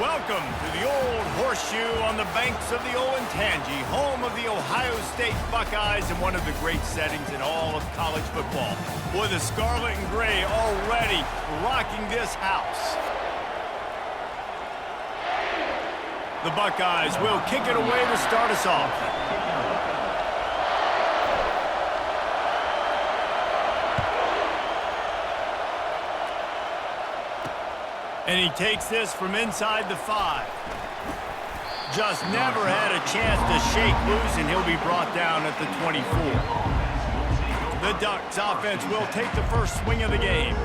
Welcome to the Old Horseshoe on the banks of the Olentangy, home of the Ohio State Buckeyes and one of the great settings in all of college football. Boy, the scarlet and gray already rocking this house. The Buckeyes will kick it away to start us off. And he takes this from inside the 5. Just never had a chance to shake loose, and he'll be brought down at the 24. The Ducks offense will take the first swing of the game.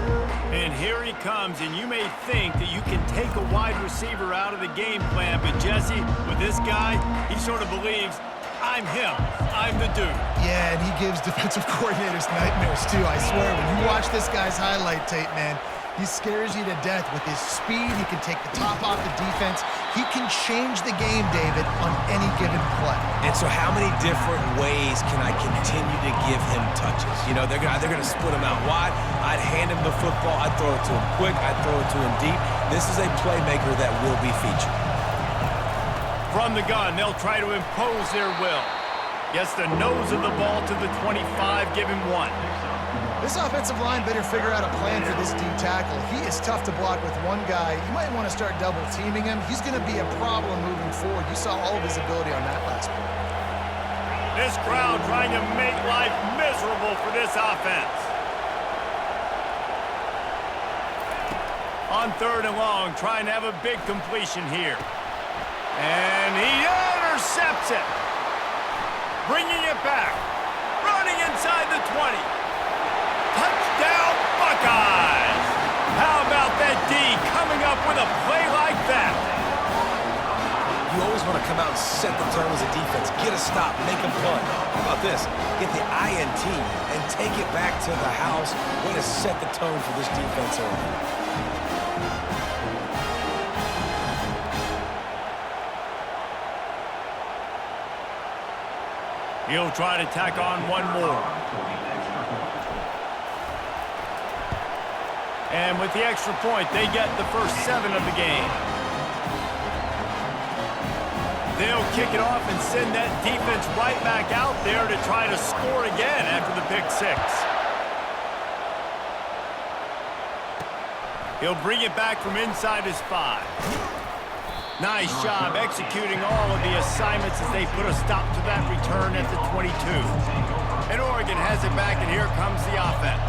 And here he comes, and you may think that you can take a wide receiver out of the game plan, but Jesse, with this guy, he sort of believes, I'm him. I'm the dude. Yeah, and he gives defensive coordinators nightmares, too. I swear, when you watch this guy's highlight tape, man, he scares you to death with his speed. He can take the top off the defense. He can change the game, David, on any given play. And so how many different ways can I continue to give him touches? You know, they're going to split him out wide. I'd hand him the football. I'd throw it to him quick. I'd throw it to him deep. This is a playmaker that will be featured. From the gun, they'll try to impose their will. Gets the nose of the ball to the 25, give him 1. This offensive line better figure out a plan for this D tackle. He is tough to block with one guy. You might want to start double teaming him. He's going to be a problem moving forward. You saw all of his ability on that last play. This crowd trying to make life miserable for this offense. On 3rd and long, trying to have a big completion here. And he intercepts it. Bringing it back. Running inside the 20. Touchdown, Buckeyes! How about that D coming up with a play like that? You always want to come out and set the tone as a defense. Get a stop, make a punt. How about this? Get the INT and take it back to the house. Way to set the tone for this defense early. He'll try to tack on one more. And with the extra point, they get the first 7 of the game. They'll kick it off and send that defense right back out there to try to score again after the pick 6. He'll bring it back from inside his 5. Nice job executing all of the assignments as they put a stop to that return at the 22. And Oregon has it back, and here comes the offense.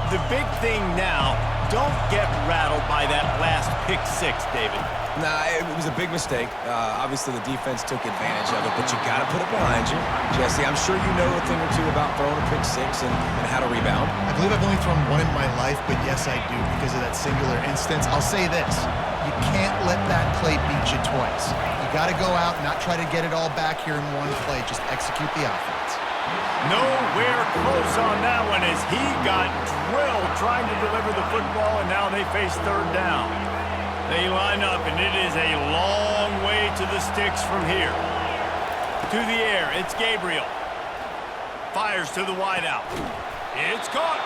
The big thing now, don't get rattled by that last pick 6, David. Nah, it was a big mistake. Obviously, the defense took advantage of it, but you got to put it behind you. Jesse, I'm sure you know a thing or two about throwing a pick 6 and how to rebound. I believe I've only thrown one in my life, but yes, I do because of that singular instance. I'll say this. You can't let that play beat you twice. You got to go out and not try to get it all back here in one play. Just execute the offense. Nowhere close on that one as he got drilled trying to deliver the football, and now they face 3rd down. They line up, and it is a long way to the sticks from here. To the air, it's Gabriel. Fires to the wideout. It's caught.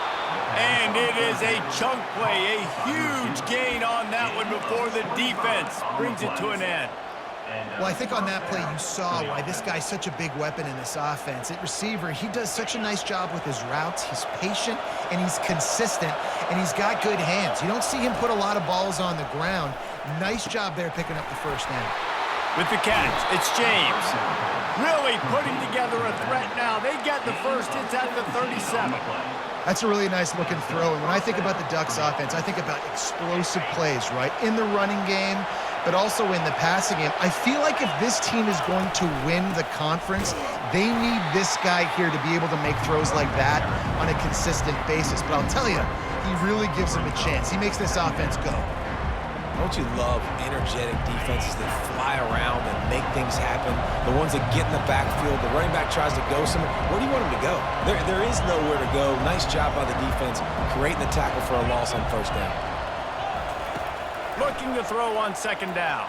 And it is a chunk play, a huge gain on that one before the defense brings it to an end. Well, I think on that play you saw why this guy's such a big weapon in this offense. At receiver, he does such a nice job with his routes. He's patient, and he's consistent, and he's got good hands. You don't see him put a lot of balls on the ground. Nice job there picking up the first down. With the catch, it's James. Really putting together a threat now. They get the first. It's at the 37. That's a really nice looking throw. And when I think about the Ducks offense, I think about explosive plays, right? In the running game, but also in the passing game. I feel like if this team is going to win the conference, they need this guy here to be able to make throws like that on a consistent basis. But I'll tell you, he really gives them a chance. He makes this offense go. Don't you love energetic defenses that fly around and make things happen? The ones that get in the backfield, the running back tries to go somewhere. Where do you want him to go? There is nowhere to go. Nice job by the defense, creating the tackle for a loss on 1st down. Looking to throw on 2nd down.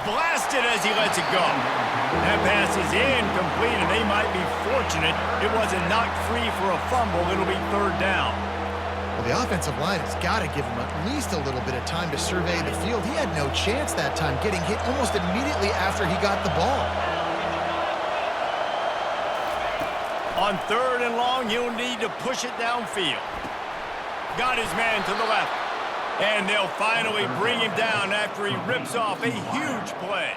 Blasted as he lets it go. That pass is incomplete, and they might be fortunate it wasn't knocked free for a fumble. It'll be 3rd down. Well, the offensive line has got to give him at least a little bit of time to survey the field. He had no chance that time, getting hit almost immediately after he got the ball. On 3rd and long, he'll need to push it downfield. Got his man to the left. And they'll finally bring him down after he rips off a huge play.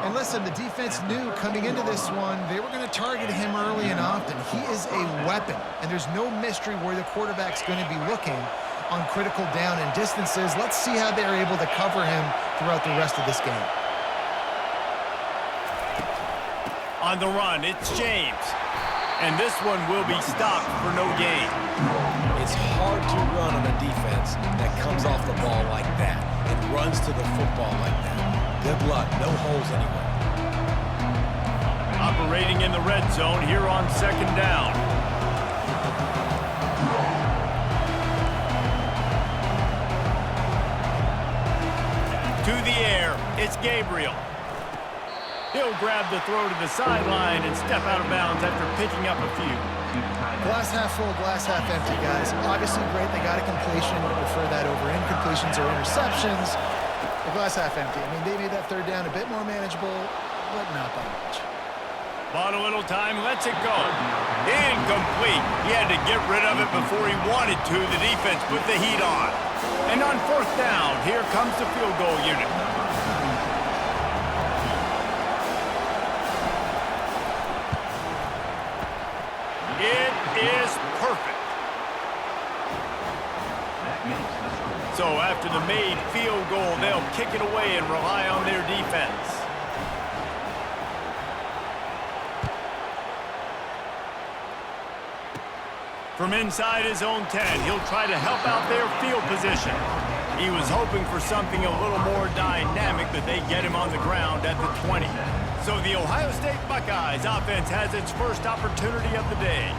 And listen, the defense knew coming into this one, they were going to target him early and often. He is a weapon, and there's no mystery where the quarterback's going to be looking on critical down and distances. Let's see how they're able to cover him throughout the rest of this game. On the run, it's James. And this one will be stopped for no gain. It's hard to run on a defense that comes off the ball like that and runs to the football like that. Good luck. No holes anywhere. Operating in the red zone here on 2nd down. To the air, it's Gabriel. He'll grab the throw to the sideline and step out of bounds after picking up a few. Glass half full, glass half empty, guys. Obviously great, they got a completion. We prefer that over incompletions or interceptions. The glass half empty. I mean, they made that 3rd down a bit more manageable, but not by much. Bought a little time, lets it go. Incomplete. He had to get rid of it before he wanted to. The defense put the heat on. And on 4th down, here comes the field goal unit. It is perfect. So after the made field goal, they'll kick it away and rely on their defense. From inside his own 10, he'll try to help out their field position. He was hoping for something a little more dynamic, but they get him on the ground at the 20. So the Ohio State Buckeyes offense has its first opportunity of the day.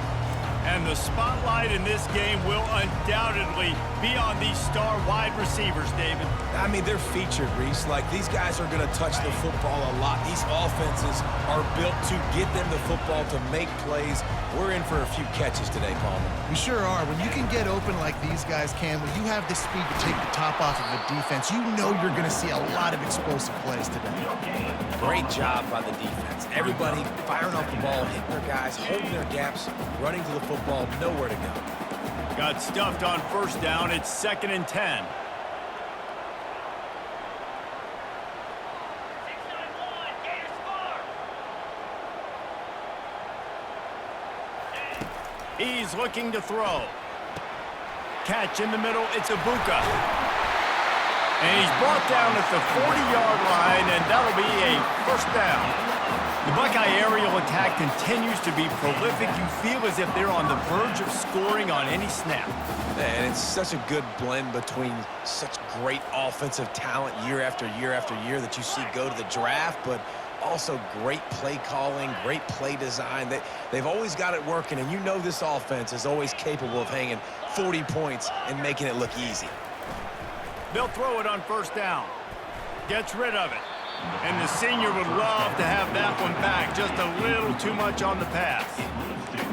And the spotlight in this game will undoubtedly be on these star wide receivers, David. I mean, they're featured, Reese. Like, these guys are going to touch the football a lot. These offenses are built to get them the football, to make plays. We're in for a few catches today, Palmer. We sure are. When you can get open like these guys can, when you have the speed to take the top off of a defense, you know you're going to see a lot of explosive plays today. Great job by the defense. Everybody firing off the ball, hitting their guys, holding their gaps, running to the football, nowhere to go. Got stuffed on 1st down. It's 2nd and 10. He's looking to throw. Catch in the middle. It's Ibuka. And he's brought down at the 40-yard line, and that'll be a 1st down. The Buckeye aerial attack continues to be prolific. You feel as if they're on the verge of scoring on any snap. And it's such a good blend between such great offensive talent year after year after year that you see go to the draft, but also great play calling, great play design. They've always got it working, and you know this offense is always capable of hanging 40 points and making it look easy. They'll throw it on 1st down. Gets rid of it. And the senior would love to have that one back. Just a little too much on the pass.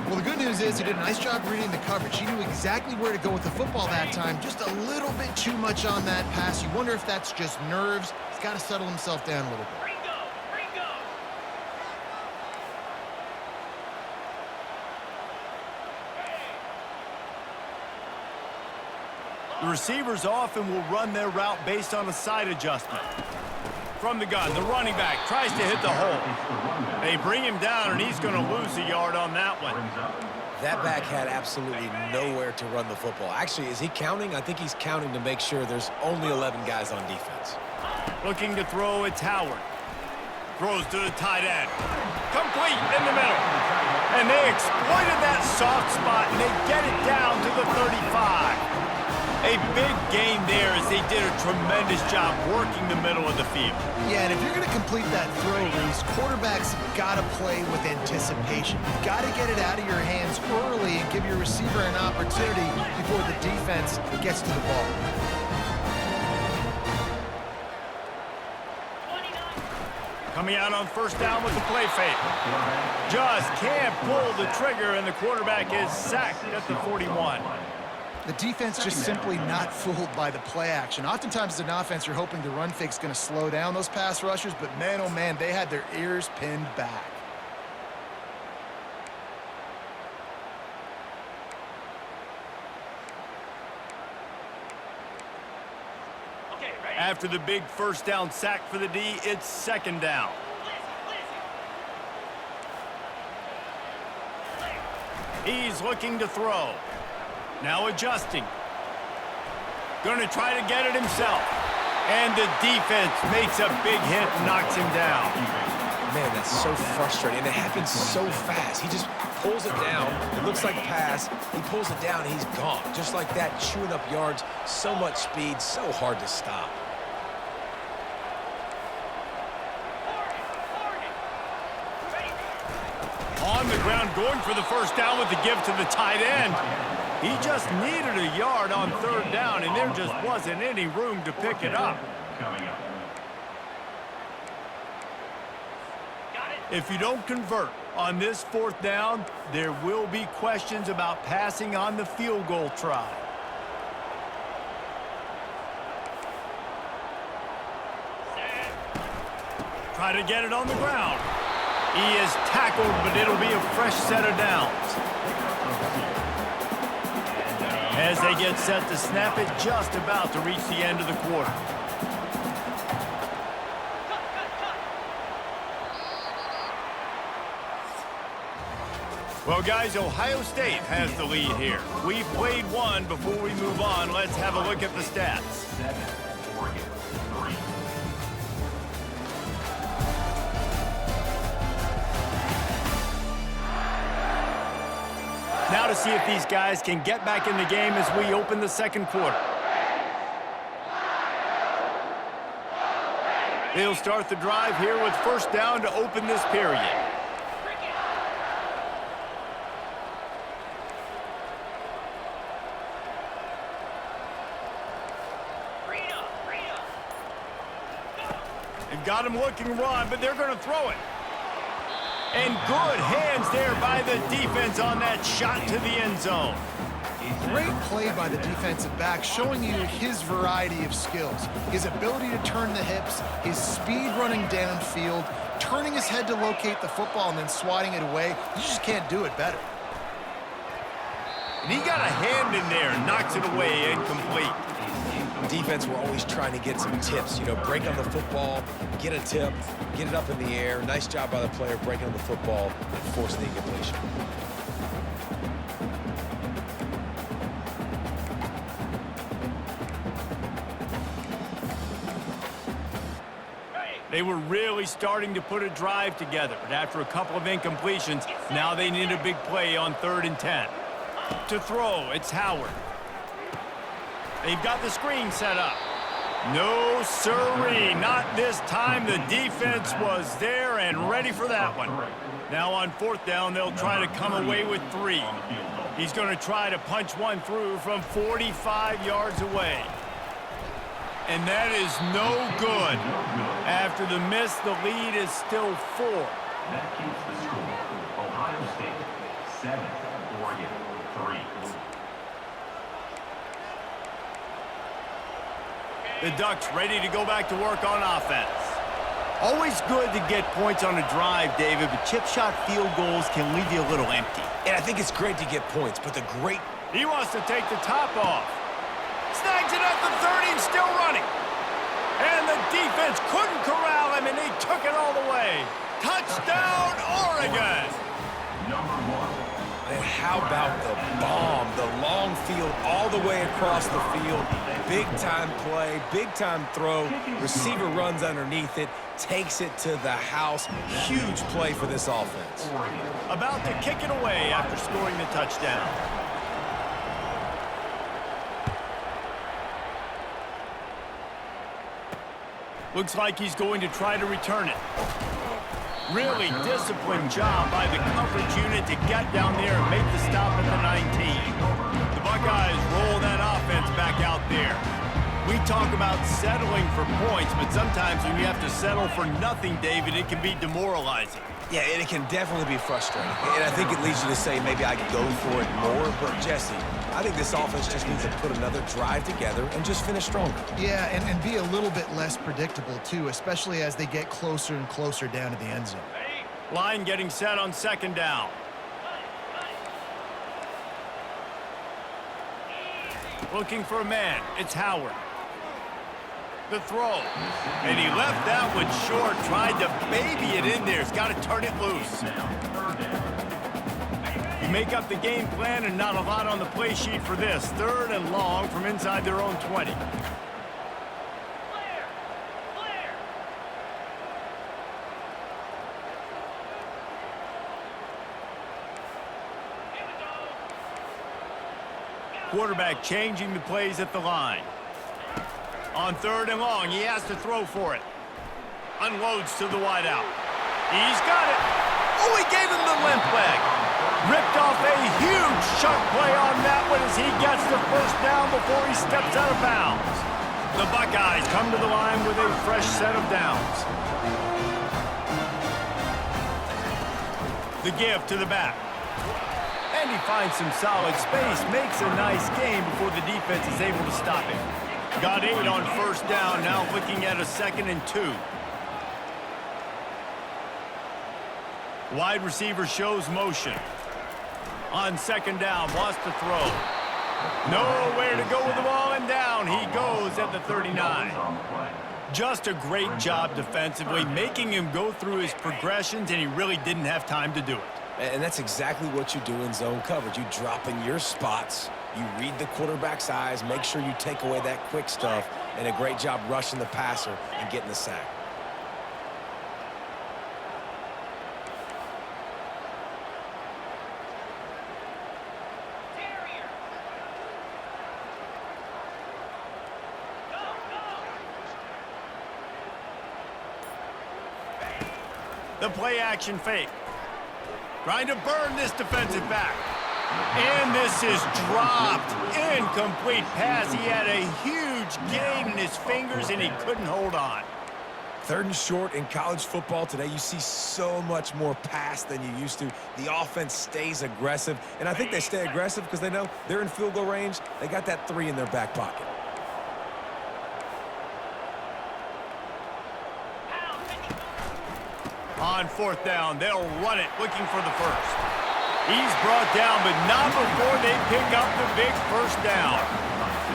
Well, the good news is he did a nice job reading the coverage. He knew exactly where to go with the football that time. Just a little bit too much on that pass. You wonder if that's just nerves. He's got to settle himself down a little bit. The receivers often will run their route based on a side adjustment. From the gun, the running back tries to hit the hole. They bring him down, and he's going to lose a yard on that one. That back had absolutely nowhere to run the football. Actually, is he counting? I think he's counting to make sure there's only 11 guys on defense. Looking to throw, it's Howard. Throws to the tight end. Complete in the middle. And they exploited that soft spot, and they get it down to the 35. A big gain there as they did a tremendous job working the middle of the field. Yeah, and if you're going to complete that throw, Reese, quarterbacks got to play with anticipation. You've got to get it out of your hands early and give your receiver an opportunity before the defense gets to the ball. Coming out on 1st down with the play fake. Just can't pull the trigger, and the quarterback is sacked at the 41. The defense just simply not fooled by the play action. Oftentimes as an offense, you're hoping the run fake's going to slow down those pass rushers, but man, oh man, they had their ears pinned back. After the big first down sack for the D, it's second down. He's looking to throw. Now adjusting. Going to try to get it himself. And the defense makes a big hit and knocks him down. Man, that's so frustrating. And it happens so fast. He just pulls it down. It looks like a pass. He pulls it down and he's gone. Just like that, chewing up yards. So much speed, so hard to stop. On the ground, going for the first down with the give to the tight end. He just needed a yard on third down, and there just wasn't any room to pick it up. If you don't convert on this fourth down, there will be questions about passing on the field goal try. Try to get it on the ground. He is tackled, but it'll be a fresh set of downs. As they get set to snap it, just about to reach the end of the quarter. Well, guys, Ohio State has the lead here. We've played one. Before we move on, let's have a look at the stats. Now to see if these guys can get back in the game as we open the second quarter. They'll start the drive here with first down to open this period. They've got him looking run, but they're going to throw it. And good hands there by the defense on that shot to the end zone. Great play by the defensive back, showing you his variety of skills. His ability to turn the hips, his speed running downfield, turning his head to locate the football and then swatting it away. You just can't do it better. And he got a hand in there and knocks it away incomplete. Defense, we're always trying to get some tips. You know, break on the football, get a tip, get it up in the air. Nice job by the player breaking on the football and forcing the incompletion. They were really starting to put a drive together, but after a couple of incompletions, now they need a big play on 3rd and 10. To throw, it's Howard. They've got the screen set up. No sirree, not this time. The defense was there and ready for that one. Now on 4th down, they'll try to come away with 3. He's going to try to punch one through from 45 yards away. And that is no good. After the miss, the lead is still 4. That keeps the score. Ohio State 7, Oregon 3. The Ducks ready to go back to work on offense. Always good to get points on a drive, David, but chip shot field goals can leave you a little empty. And I think it's great to get points, but the great... He wants to take the top off. Snags it at the 30 and still running. And the defense couldn't corral him, and he took it all the way. Touchdown, Oregon! Number 1. And how about the bomb, the long field all the way across the field. Big-time play, big-time throw. Receiver runs underneath it, takes it to the house. Huge play for this offense. About to kick it away after scoring the touchdown. Looks like he's going to try to return it. Really disciplined job by the coverage unit to get down there and make the stop at the 19. The Buckeyes roll that offense back out there. We talk about settling for points, but sometimes when you have to settle for nothing, David, it can be demoralizing. Yeah, and it can definitely be frustrating. And I think it leads you to say maybe I could go for it more. But, Jesse, I think this offense just needs to put another drive together and just finish stronger. Yeah, and be a little bit less predictable, too, especially as they get closer and closer down to the end zone. Line getting set on second down. Looking for a man. It's Howard. The throw. And he left that one short. Tried to baby it in there. He's got to turn it loose. You make up the game plan and not a lot on the play sheet for this. 3rd and long from inside their own 20. Quarterback changing the plays at the line. On 3rd and long, he has to throw for it. Unloads to the wideout. He's got it. Oh, he gave him the limp leg. Ripped off a huge sharp play on that one as he gets the first down before he steps out of bounds. The Buckeyes come to the line with a fresh set of downs. The give to the back. And he finds some solid space, makes a nice gain before the defense is able to stop him. Got 8 on first down, now looking at a 2nd and 2. Wide receiver shows motion. On 2nd down, wants to throw. Nowhere to go with the ball, and down he goes at the 39. Just a great job defensively, making him go through his progressions, and he really didn't have time to do it. And that's exactly what you do in zone coverage. You drop in your spots, you read the quarterback's eyes, make sure you take away that quick stuff, and a great job rushing the passer and getting the sack. The play action fake. Trying to burn this defensive back. And this is dropped. Incomplete pass. He had a huge gain in his fingers, and he couldn't hold on. 3rd and short in college football today. You see so much more pass than you used to. The offense stays aggressive, and I think they stay aggressive because they know they're in field goal range. They got that 3 in their back pocket. On 4th down, they'll run it, looking for the first. He's brought down, but not before they pick up the big first down.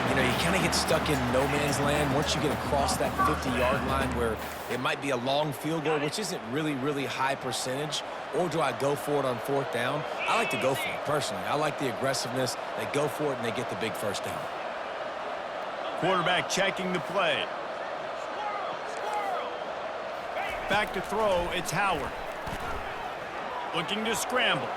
You know, you kind of get stuck in no man's land once you get across that 50-yard line where it might be a long field goal, which isn't really high percentage, or do I go for it on 4th down? I like to go for it, personally. I like the aggressiveness. They go for it, and they get the big first down. Quarterback checking the play. Back to throw, it's Howard. Looking to scramble.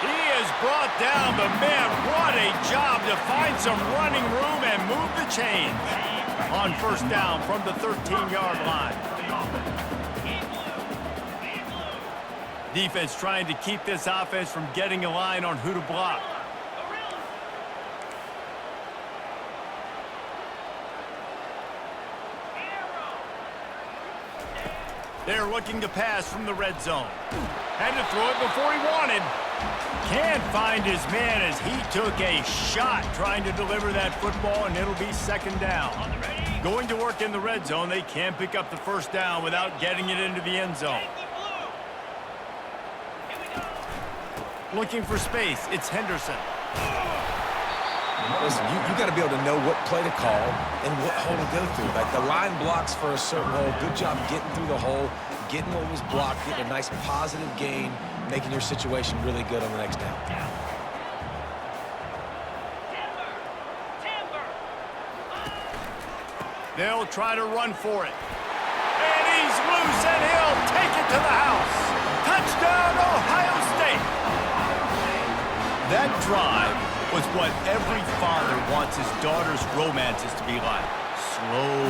He is brought down, but man, what a job to find some running room and move the chains. On 1st down from the 13-yard line. Defense trying to keep this offense from getting a line on who to block. They're looking to pass from the red zone. Had to throw it before he wanted. Can't find his man as he took a shot trying to deliver that football, and it'll be 2nd down. Going to work in the red zone, they can't pick up the first down without getting it into the end zone. Looking for space, it's Henderson. Listen, you got to be able to know what play to call and what hole to go through. Like the line blocks for a certain hole. Good job getting through the hole, getting what was blocked, getting a nice positive gain, making your situation really good on the next down. They'll try to run for it. And he's loose, and he'll take it to the house. Touchdown, Ohio State. That drive was what every father wants his daughter's romances to be like. Slow,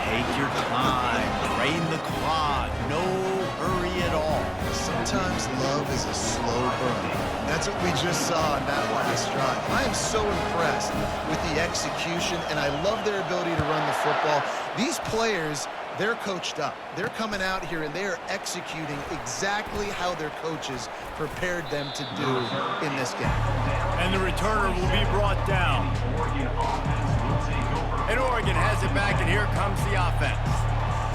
take your time, drain the clock, no hurry at all. Sometimes love is a slow burn. That's what we just saw in that last drive. I am so impressed with the execution, and I love their ability to run the football. These players, they're coached up. They're coming out here and they are executing exactly how their coaches prepared them to do in this game. And the returner will be brought down. And Oregon has it back, and here comes the offense.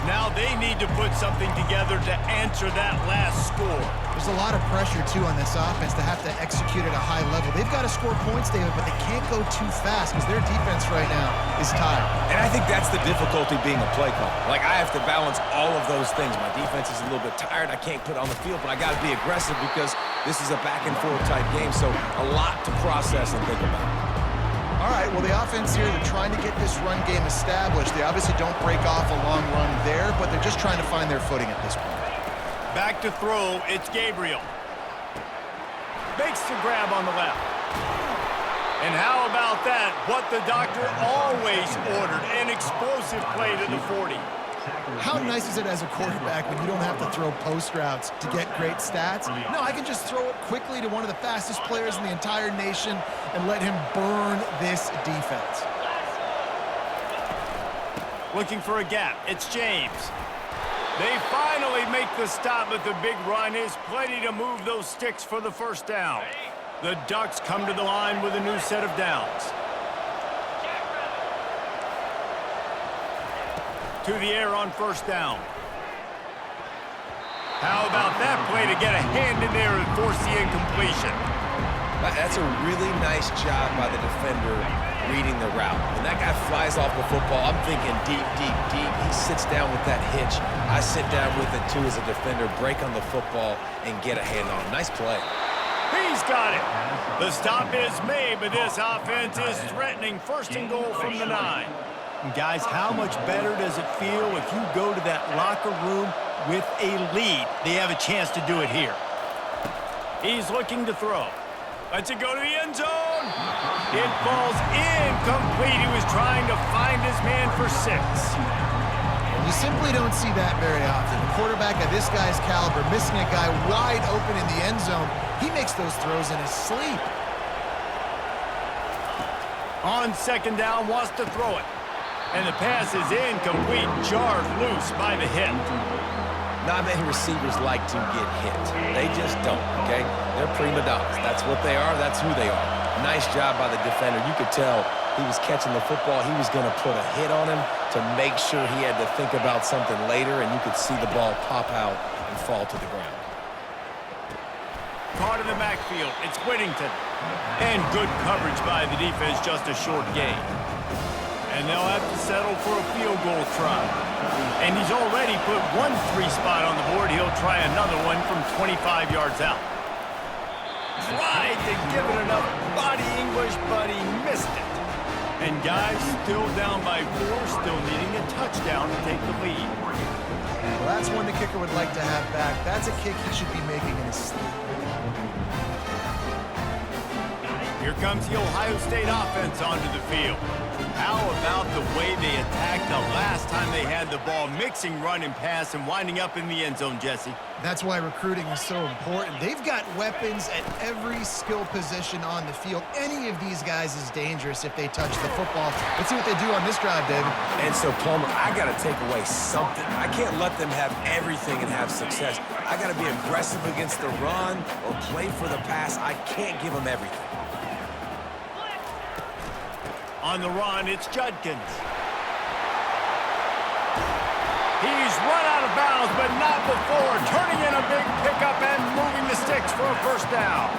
Now they need to put something together to answer that last score. There's a lot of pressure, too, on this offense to have to execute at a high level. They've got to score points, David, but they can't go too fast because their defense right now is tired. And I think that's the difficulty being a play caller. Like, I have to balance all of those things. My defense is a little bit tired. I can't put it on the field, but I got to be aggressive because this is a back-and-forth type game, so a lot to process and think about. All right, well, the offense here, they're trying to get this run game established. They obviously don't break off a long run there, but they're just trying to find their footing at this point. Back to throw, it's Gabriel. Makes the grab on the left. And how about that? What the doctor always ordered, an explosive play to the 40. How nice is it as a quarterback when you don't have to throw post routes to get great stats? No, I can just throw it quickly to one of the fastest players in the entire nation and let him burn this defense. Looking for a gap. It's James. They finally make the stop, but the big run is plenty to move those sticks for the first down. The Ducks come to the line with a new set of downs. To the air on first down. How about that play to get a hand in there and force the incompletion? That's a really nice job by the defender reading the route. When that guy flies off the football, I'm thinking deep, deep, deep. He sits down with that hitch. I sit down with it, too, as a defender, break on the football, and get a hand on him. Nice play. He's got it. The stop is made, but this offense is threatening. First and goal from the 9. And guys, how much better does it feel if you go to that locker room with a lead? They have a chance to do it here. He's looking to throw. Lets it go to the end zone. It falls incomplete. He was trying to find his man for 6. You simply don't see that very often. A quarterback of this guy's caliber missing a guy wide open in the end zone. He makes those throws in his sleep. On second down, wants to throw it. And the pass is incomplete, jarred loose by the hit. Not many receivers like to get hit. They just don't, okay? They're prima donnas. That's what they are. That's who they are. Nice job by the defender. You could tell he was catching the football. He was going to put a hit on him to make sure he had to think about something later, and you could see the ball pop out and fall to the ground. Caught in the backfield. It's Whittington. And good coverage by the defense, just a short gain. And they'll have to settle for a field goal try. And he's already put 1 3 spot on the board. He'll try another one from 25 yards out. Tried to give it enough body English, but he missed it. And guys, still down by 4, still needing a touchdown to take the lead. Well, that's one the kicker would like to have back. That's a kick he should be making in his sleep. Here comes the Ohio State offense onto the field. How about the way they attacked the last time they had the ball, mixing run and pass and winding up in the end zone, Jesse? That's why recruiting is so important. They've got weapons at every skill position on the field. Any of these guys is dangerous if they touch the football. Let's see what they do on this drive, David. And so, Palmer, I got to take away something. I can't let them have everything and have success. I got to be aggressive against the run or play for the pass. I can't give them everything. On the run, it's Judkins. He's run out of bounds, but not before. Turning in a big pickup and moving the sticks for a first down.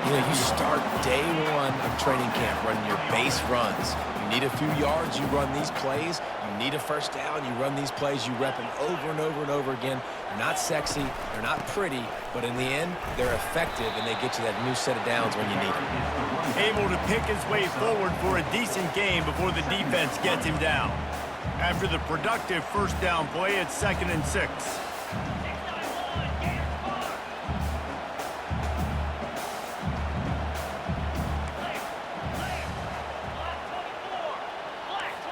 You know, you start day 1 of training camp running your base runs. You need a few yards, you run these plays. You need a first down, you run these plays. You rep them over and over and over again. They're not sexy, they're not pretty, but in the end, they're effective, and they get you that new set of downs when you need them. Able to pick his way forward for a decent game before the defense gets him down. After the productive first down play, it's 2nd and 6.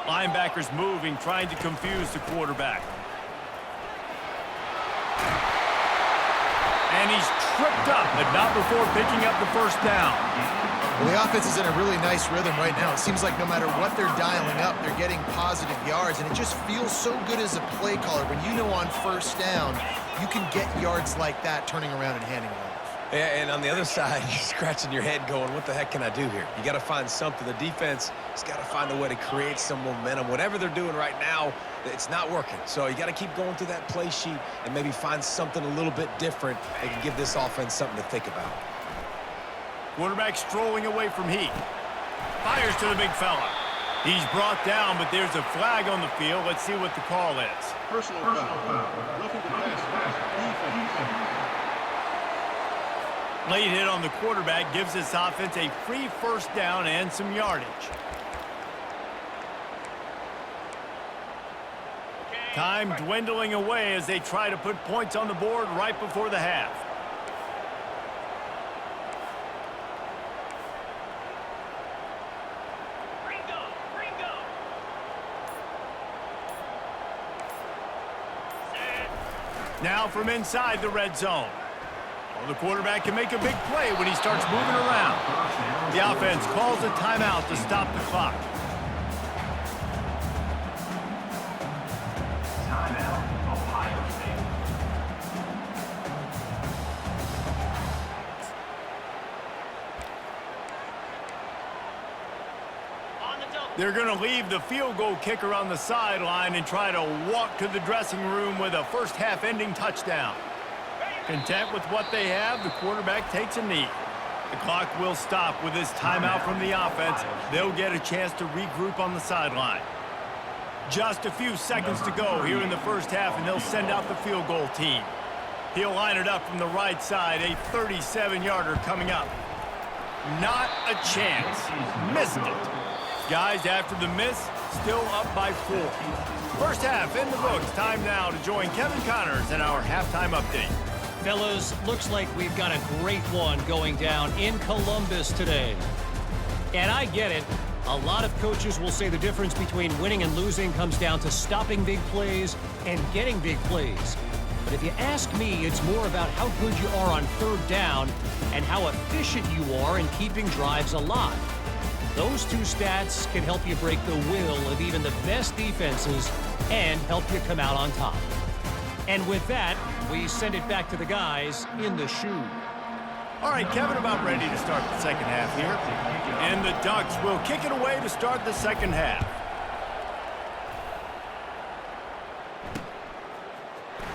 Linebackers moving, trying to confuse the quarterback. And he's tripped up, but not before picking up the first down. Well, the offense is in a really nice rhythm right now. It seems like no matter what they're dialing up, they're getting positive yards, and it just feels so good as a play caller when you know on first down you can get yards like that turning around and handing it off. Yeah, and on the other side, you're scratching your head going, what the heck can I do here? You got to find something. The defense has got to find a way to create some momentum. Whatever they're doing right now, it's not working. So you got to keep going through that play sheet and maybe find something a little bit different that can give this offense something to think about. Quarterback strolling away from Heat. Fires to the big fella. He's brought down, but there's a flag on the field. Let's see what the call is. Personal foul. Looking to pass. Defense. Late hit on the quarterback gives this offense a free first down and some yardage. Time dwindling away as they try to put points on the board right before the half. Now from inside the red zone. Well, the quarterback can make a big play when he starts moving around. The offense calls a timeout to stop the clock. Timeout, Ohio State. They're going to leave the field goal kicker on the sideline and try to walk to the dressing room with a first half ending touchdown. Content with what they have, the quarterback takes a knee. The clock will stop with this timeout from the offense. They'll get a chance to regroup on the sideline. Just a few seconds to go here in the first half, and they'll send out the field goal team. He'll line it up from the right side, a 37-yarder coming up. Not a chance. Missed it. Guys, after the miss, still up by 4. First half in the books. Time now to join Kevin Connors in our halftime update. Fellas, looks like we've got a great one going down in Columbus today. And I get it. A lot of coaches will say the difference between winning and losing comes down to stopping big plays and getting big plays. But if you ask me, it's more about how good you are on third down and how efficient you are in keeping drives alive. Those two stats can help you break the will of even the best defenses and help you come out on top. And with that, we send it back to the guys in the shoe. All right, Kevin, about ready to start the second half here. And the Ducks will kick it away to start the second half.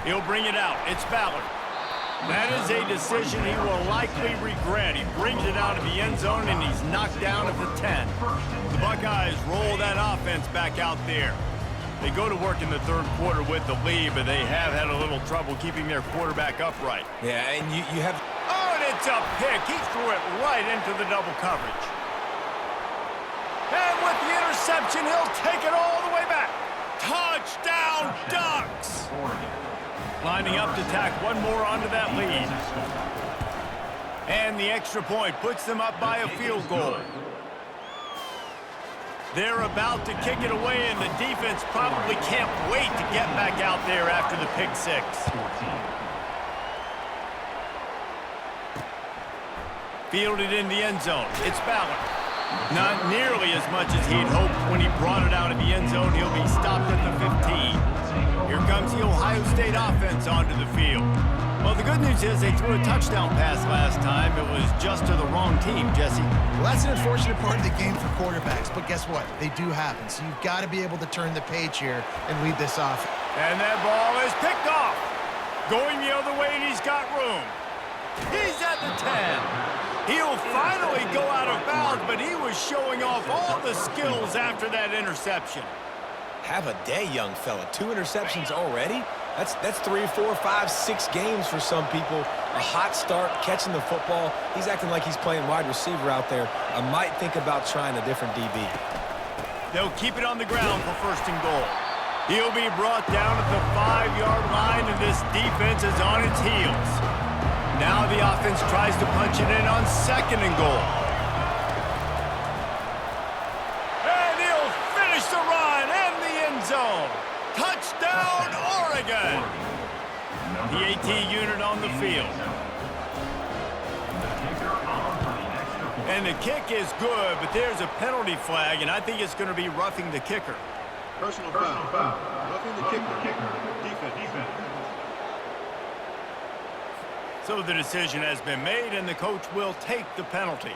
He'll bring it out. It's Ballard. That is a decision he will likely regret. He brings it out of the end zone, and he's knocked down at the 10. The Buckeyes roll that offense back out there. They go to work in the third quarter with the lead, but they have had a little trouble keeping their quarterback upright. Yeah, and you have... Oh, and it's a pick. He threw it right into the double coverage. And with the interception, he'll take it all the way back. Touchdown, Ducks! Lining up to tack one more onto that lead. And the extra point puts them up by a field goal. They're about to kick it away, and the defense probably can't wait to get back out there after the pick six. Fielded in the end zone. It's Ballard. Not nearly as much as he'd hoped when he brought it out of the end zone. He'll be stopped at the 15. Here comes the Ohio State offense onto the field. Well, the good news is they threw a touchdown pass last time. It was just to the wrong team, Jesse. Well, that's an unfortunate part of the game for quarterbacks, but guess what? They do happen, so you've got to be able to turn the page here and lead this off. And that ball is picked off. Going the other way, and he's got room. He's at the 10. He'll finally go out of bounds, but he was showing off all the skills after that interception. Have a day, young fella. 2 interceptions already? That's 3, 4, 5, 6 games for some people. A hot start, catching the football. He's acting like he's playing wide receiver out there. I might think about trying a different DB. They'll keep it on the ground for first and goal. He'll be brought down at the 5-yard line, and this defense is on its heels. Now the offense tries to punch it in on second and goal. And he'll finish the run in the end zone. Touchdown, Oregon! The AT unit on the field. And the kick is good, but there's a penalty flag, and I think it's going to be roughing the kicker. Personal foul. Roughing the kicker. Defense. So the decision has been made, and the coach will take the penalty.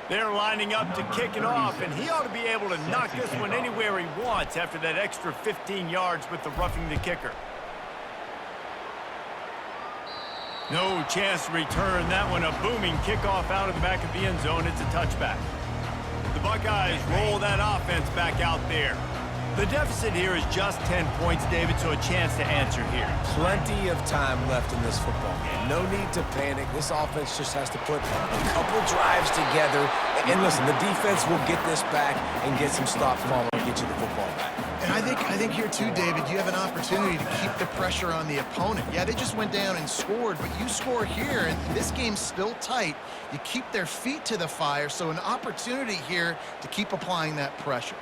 They're lining up to kick it off, and he ought to be able to knock this one anywhere he wants after that extra 15 yards with the roughing the kicker. No chance to return that one. A booming kickoff out of the back of the end zone. It's a touchback. The Buckeyes roll that offense back out there. The deficit here is just 10 points, David, so a chance to answer here. Plenty of time left in this football game. No need to panic. This offense just has to put a couple drives together. And listen, the defense will get this back and get some stops following and get you the football back. And I think here too, David, you have an opportunity to keep the pressure on the opponent. Yeah, they just went down and scored, but you score here, and this game's still tight. You keep their feet to the fire, so an opportunity here to keep applying that pressure.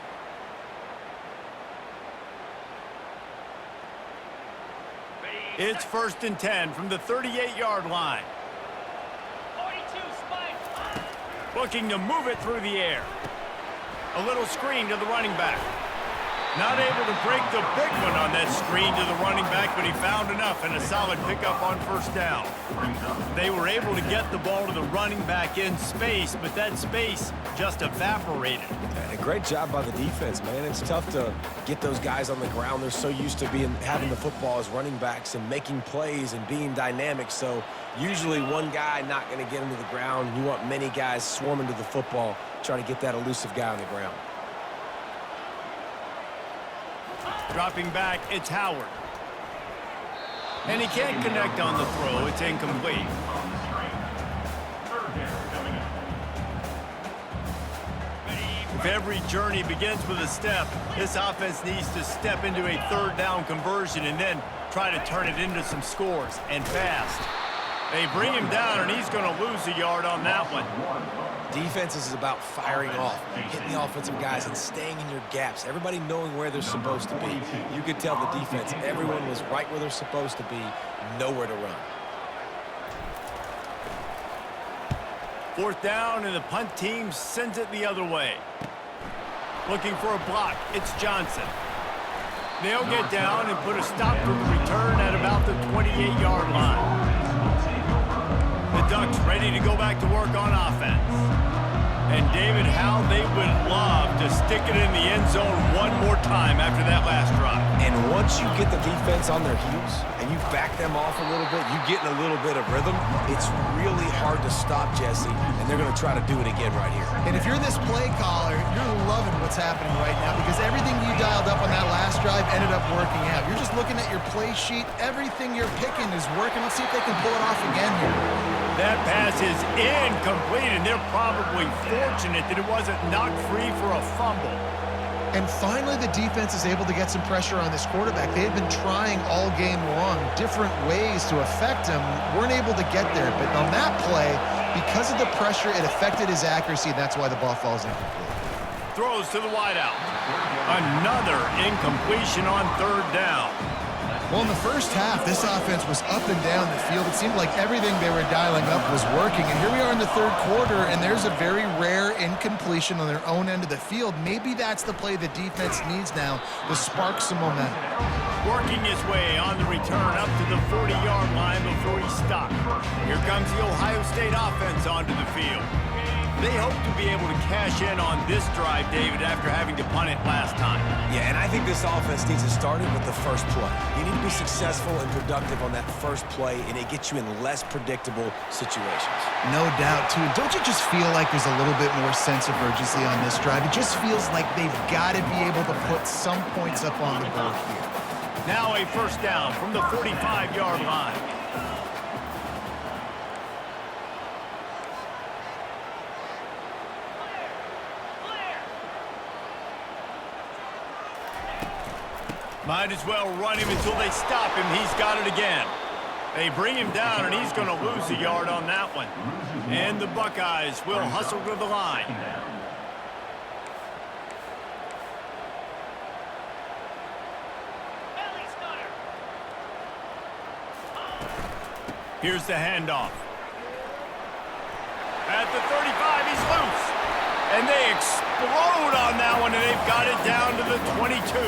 It's 1st and 10 from the 38-yard line. 42, spike. Looking to move it through the air. A little screen to the running back. Not able to break the big one on that screen to the running back, but he found enough and a solid pickup on 1st down. They were able to get the ball to the running back in space, but that space just evaporated. And a great job by the defense, man. It's tough to get those guys on the ground. They're so used to having the football as running backs and making plays and being dynamic. So usually one guy not going to get him to the ground. You want many guys swarming to the football, trying to get that elusive guy on the ground. Dropping back, it's Howard. And he can't connect on the throw. It's incomplete. If every journey begins with a step, this offense needs to step into a 3rd down conversion and then try to turn it into some scores, and fast. They bring him down, and he's going to lose a yard on that one. Defense is about firing off, hitting the offensive guys and staying in your gaps. Everybody knowing where they're supposed to be. You could tell the defense, everyone was right where they're supposed to be, nowhere to run. 4th down, and the punt team sends it the other way. Looking for a block, it's Johnson. They'll get down and put a stop to the return at about the 28-yard line. The Ducks ready to go back to work on offense. And David, how they would love to stick it in the end zone one more time after that last drive. And once you get the defense on their heels and you back them off a little bit, you get in a little bit of rhythm, it's really hard to stop, Jesse, and they're going to try to do it again right here. And if you're this play caller, you're loving what's happening right now because everything you dialed up on that last drive ended up working out. You're just looking at your play sheet. Everything you're picking is working. Let's see if they can pull it off again here. That pass is incomplete, and they're probably fortunate that it wasn't knocked free for a fumble. And finally, the defense is able to get some pressure on this quarterback. They had been trying all game long, different ways to affect him, weren't able to get there. But on that play, because of the pressure, it affected his accuracy, and that's why the ball falls incomplete. Throws to the wideout. Another incompletion on 3rd down. Well, in the first half, this offense was up and down the field. It seemed like everything they were dialing up was working. And here we are in the 3rd quarter, and there's a very rare incompletion on their own end of the field. Maybe that's the play the defense needs now to spark some momentum. Working his way on the return up to the 40-yard line before he stopped. Here comes the Ohio State offense onto the field. They hope to be able to cash in on this drive, David, after having to punt it last time. Yeah, and I think this offense needs to start it with the first play. You need to be successful and productive on that first play, and it gets you in less predictable situations. No doubt, too. Don't you just feel like there's a little bit more sense of urgency on this drive? It just feels like they've got to be able to put some points up on the board here. Now a 1st down from the 45-yard line. Might as well run him until they stop him. He's got it again. They bring him down, and he's going to lose a yard on that one. And the Buckeyes will hustle to the line. Here's the handoff. At the 35, he's loose. And they explode on that one, and they've got it down to the 22.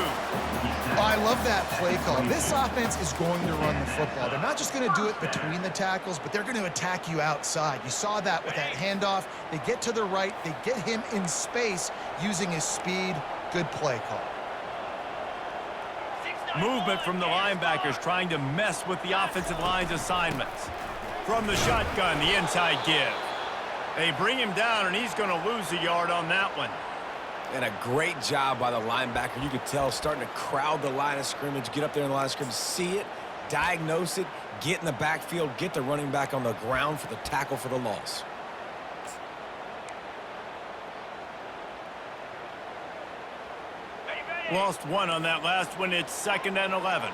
Oh, I love that play call. This offense is going to run the football. They're not just going to do it between the tackles, but they're going to attack you outside. You saw that with that handoff. They get to the right. They get him in space using his speed. Good play call. Movement from the linebackers trying to mess with the offensive line's assignments. From the shotgun, the inside give. They bring him down, and he's going to lose a yard on that one. And a great job by the linebacker. You could tell starting to crowd the line of scrimmage, get up there in the line of scrimmage, see it, diagnose it, get in the backfield, get the running back on the ground for the tackle for the loss. Lost one on that last one. It's 2nd and 11.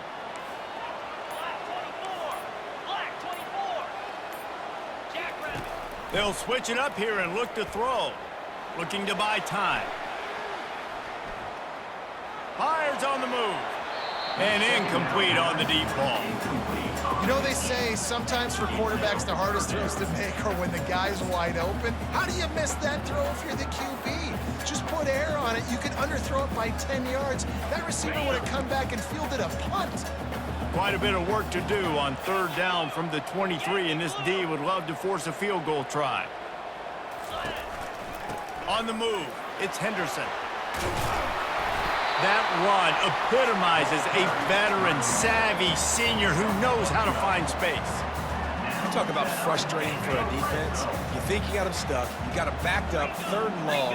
They'll switch it up here and look to throw. Looking to buy time. Fires on the move. And incomplete on the deep ball. You know, they say sometimes for quarterbacks the hardest throws to make are when the guy's wide open. How do you miss that throw if you're the QB? Just put air on it. You can underthrow it by 10 yards. That receiver would have come back and fielded a punt. Quite a bit of work to do on 3rd down from the 23, and this D would love to force a field goal try. On the move, it's Henderson. That run epitomizes a veteran, savvy senior who knows how to find space. You talk about frustrating for a defense. You think you got him stuck, you got him backed up, 3rd and long,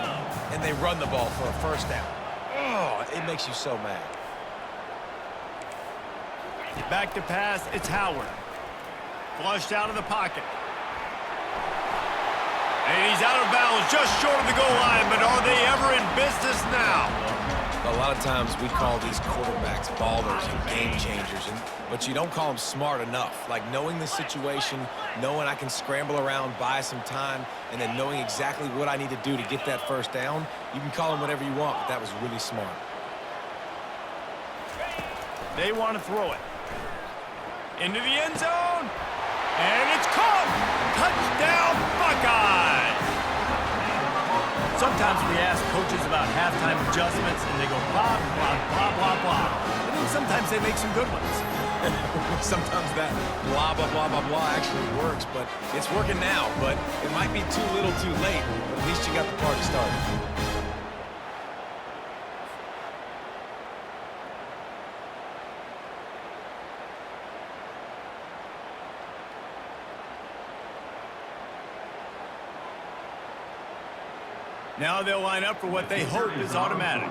and they run the ball for a 1st down. Oh, it makes you so mad. Back to pass, it's Howard. Flushed out of the pocket. And he's out of bounds, just short of the goal line, but are they ever in business now? A lot of times we call these quarterbacks ballers and game changers, but you don't call them smart enough. Like knowing the situation, knowing I can scramble around, buy some time, and then knowing exactly what I need to do to get that 1st down. You can call them whatever you want, but that was really smart. They want to throw it. Into the end zone. And it's caught. Touchdown, Buckeyes. Sometimes we ask coaches about halftime adjustments, and they go blah, blah, blah, blah, blah. And then sometimes they make some good ones. Sometimes that blah, blah, blah, blah, blah actually works, but it's working now. But it might be too little too late, but at least you got the party started. Now they'll line up for what they hope is automatic.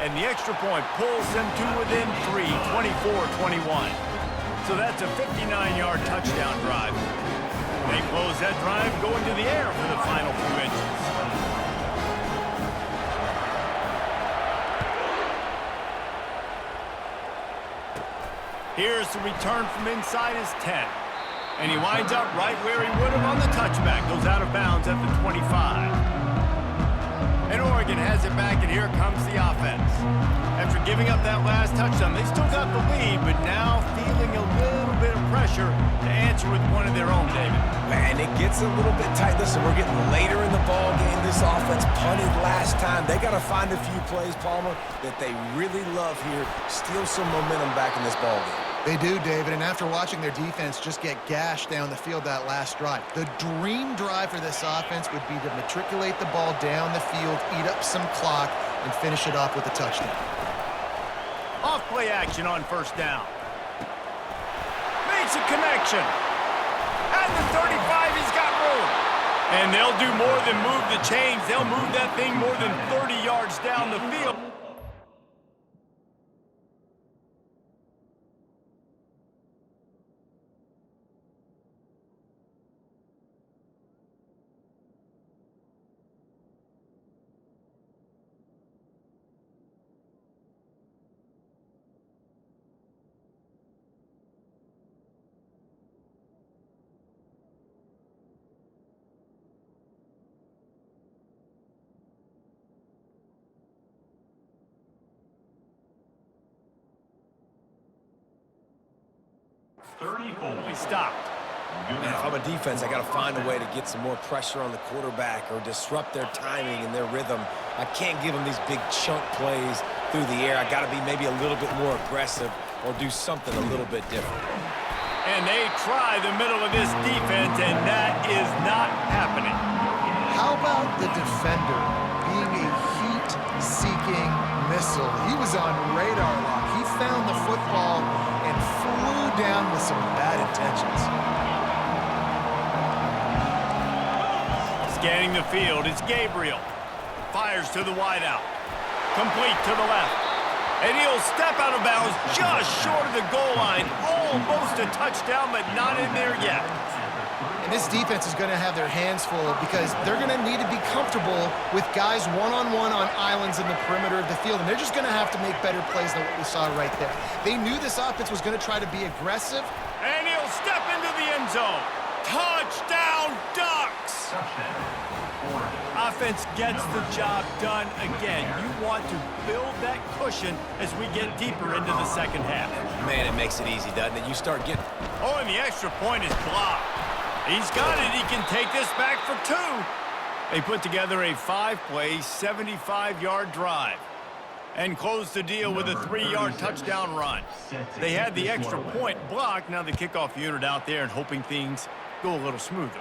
And the extra point pulls them to within 3, 24-21. So that's a 59-yard touchdown drive. They close that drive going to the air for the final few inches. Here's the return from inside his 10. And he winds up right where he would have on the touchback. Goes out of bounds at the 25. And Oregon has it back, and here comes the offense. After giving up that last touchdown, they still got the lead, but now feeling a little bit of pressure to answer with one of their own, David. Man, it gets a little bit tight. Listen, we're getting later in the ball game. This offense punted last time. They got to find a few plays, Palmer, that they really love here. Steal some momentum back in this ball game. They do, David, and after watching their defense just get gashed down the field that last drive, the dream drive for this offense would be to matriculate the ball down the field, eat up some clock, and finish it off with a touchdown. Off play action on 1st down. Makes a connection. At the 35, he's got room. And they'll do more than move the chains. They'll move that thing more than 30 yards down the field. 34. He stopped. Man, if I'm a defense, I got to find a way to get some more pressure on the quarterback or disrupt their timing and their rhythm. I can't give them these big chunk plays through the air. I got to be maybe a little bit more aggressive or do something a little bit different. And they try the middle of this defense, and that is not happening. How about the defender being a heat-seeking missile? He was on radar lock. He found the football and flew down with some bad intentions. Scanning the field, it's Gabriel. Fires to the wideout. Complete to the left. And he'll step out of bounds just short of the goal line. Almost a touchdown, but not in there yet. And this defense is going to have their hands full because they're going to need to be comfortable with guys one-on-one on islands in the perimeter of the field. And they're just going to have to make better plays than what we saw right there. They knew this offense was going to try to be aggressive. And he'll step into the end zone. Touchdown, Ducks! Offense gets the job done again. You want to build that cushion as we get deeper into the second half. Man, it makes it easy, doesn't it? You start getting... Oh, and the extra point is blocked. He's got it. He can take this back for 2. They put together a 5-play, 75-yard drive and closed the deal with a 3-yard touchdown run. They had the extra point blocked. Now the kickoff unit out there and hoping things go a little smoother.